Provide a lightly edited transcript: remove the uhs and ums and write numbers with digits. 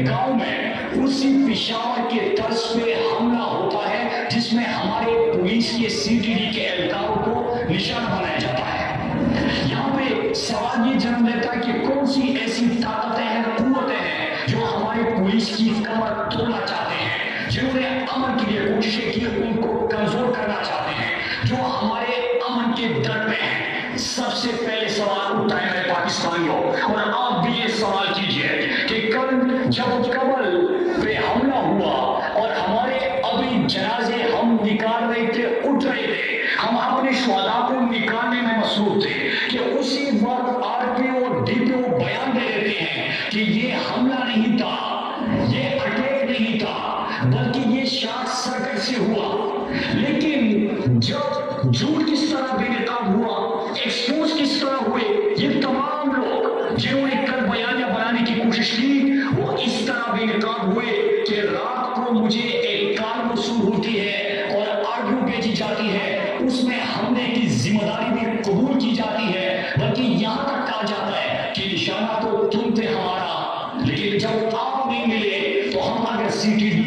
گاؤں میں اسی پشاور کے طرز پہ حملہ ہوتا ہے جس میں ہمارے پولیس کے CTD کے اہلکاروں کو نشانہ بنایا جاتا ہے۔ یہاں پہ سوال یہ جنم لیتا ہے کہ کون سی ایسی طاقتیں ہیں، قوتیں ہیں جو ہمارے پولیس کی کمر توڑنا چاہتے ہیں، جنہوں نے امن کے لیے کوششیں کی ان کو کمزور کرنا چاہتے ہیں، جو ہمارے امن کے در پہ ہیں۔ سب سے پہلے سوال اٹھتا ہے میرے پاکستانیوں، اور آپ بھی یہ سوال کیجئے کہ کل جب کبل پہ حملہ ہوا اور ہمارے ابھی جنازے ہم نکال رہے تھے، اٹھ رہے تھے، ہم اپنے شہداء کو نکالنے میں مصروف تھے کہ اسی وقت RPO اور DPO بیان دے دیتے ہیں کہ یہ حملہ نہیں تھا، یہ اٹیک نہیں تھا، بلکہ یہ شارٹ سرکٹ سے ہوا۔ لیکن جب جھوٹ کس طرح بے نقاب ہوا، ایکسپوز کس طرح ہوئے، یہ تمام لوگ جنہوں نے کل بیانیہ بنانے کی کوشش کی وہ اس طرح بے نقاب ہوئے کہ رات کو مجھے ایک کال موصول ہوتی ہے اور آڈیو بھیجی جاتی ہے، اس میں حملے کی ذمہ داری بھی قبول کی جاتی ہے، بلکہ یہاں تک کہا جاتا ہے کہ نشانہ تو تم تھے ہمارا، لیکن جب آپ نہیں ملے تو ہم اگر CTD